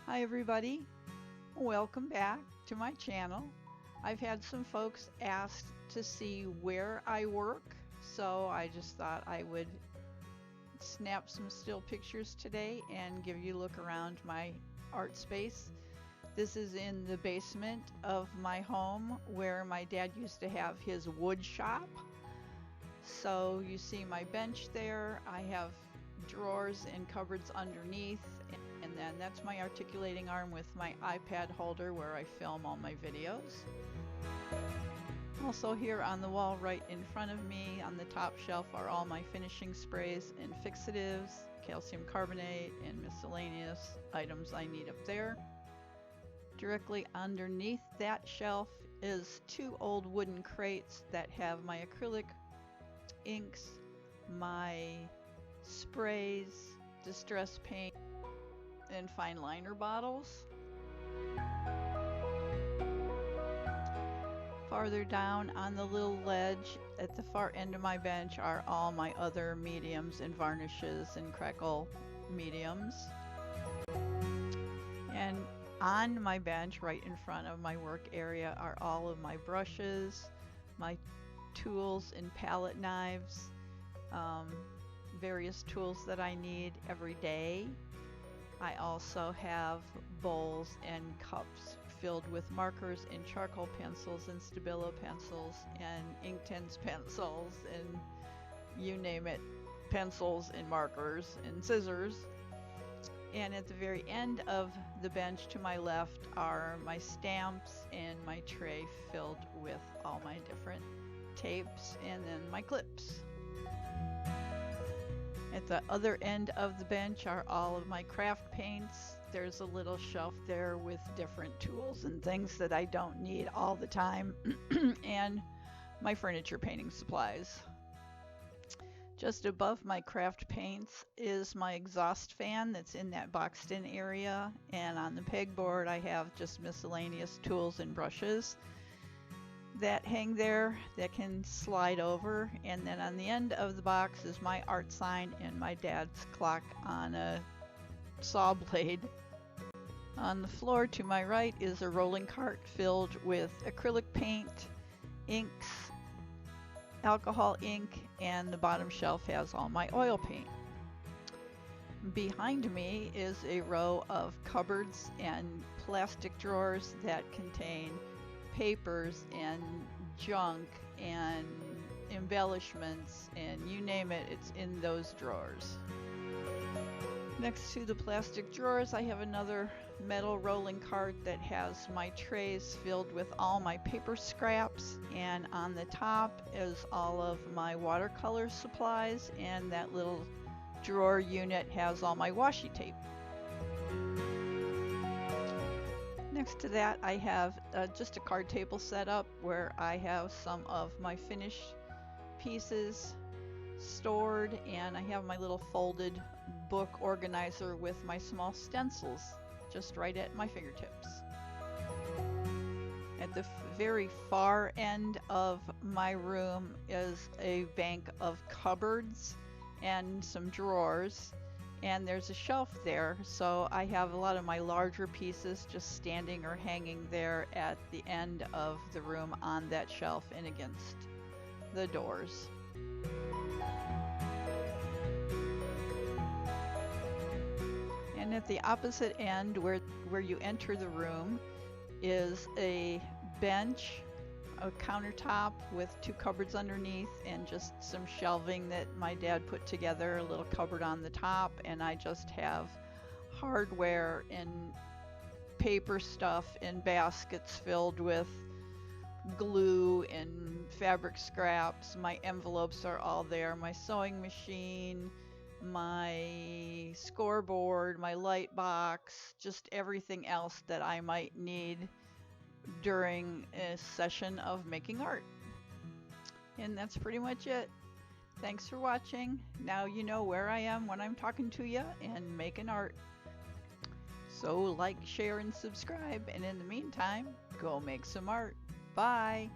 Hi everybody, welcome back to my channel. I've had some folks ask to see where I work, so I just thought I would snap some still pictures today and give you a look around my art space. This is in the basement of my home where my dad used to have his wood shop. So you see my bench there. I have drawers and cupboards underneath, and then that's my articulating arm with my iPad holder where I film all my videos. Also here on the wall right in front of me on the top shelf are all my finishing sprays and fixatives, calcium carbonate, and miscellaneous items I need up there. Directly underneath that shelf is two old wooden crates that have my acrylic inks, my sprays, distress paint, and fine liner bottles. Farther down on the little ledge at the far end of my bench are all my other mediums and varnishes and crackle mediums. And on my bench right in front of my work area are all of my brushes, my tools and palette knives, various tools that I need every day. I also have bowls and cups filled with markers and charcoal pencils and Stabilo pencils and Inktense pencils and you name it, pencils and markers and scissors. And at the very end of the bench to my left are my stamps and my tray filled with all my different tapes and then my clips. At the other end of the bench are all of my craft paints. There's a little shelf there with different tools and things that I don't need all the time and my furniture painting supplies. Just above my craft paints is my exhaust fan that's in that boxed in area, and on the pegboard I have just miscellaneous tools and brushes that hang there that can slide over. And then on the end of the box is my art sign and my dad's clock on a saw blade. On the floor to my right is a rolling cart filled with acrylic paint, inks, alcohol ink, and the bottom shelf has all my oil paint. Behind me is a row of cupboards and plastic drawers that contain papers and junk and embellishments and you name it, it's in those drawers. Next to the plastic drawers I have another metal rolling cart that has my trays filled with all my paper scraps, and on the top is all of my watercolor supplies, and that little drawer unit has all my washi tape. Next to that I have just a card table set up where I have some of my finished pieces stored, and I have my little folded book organizer with my small stencils just right at my fingertips. At the very far end of my room is a bank of cupboards and some drawers, and there's a shelf there, so I have a lot of my larger pieces just standing or hanging there at the end of the room on that shelf and against the doors. And at the opposite end where you enter the room is a bench, a countertop with two cupboards underneath and just some shelving that my dad put together, a little cupboard on the top, and I just have hardware and paper stuff in baskets filled with glue and fabric scraps. My envelopes are all there, my sewing machine, my scoreboard, my light box, just everything else that I might need during a session of making art. And that's pretty much it. Thanks for watching. Now you know where I am when I'm talking to you and making art. So like, share, and subscribe, and in the meantime, go make some art. Bye.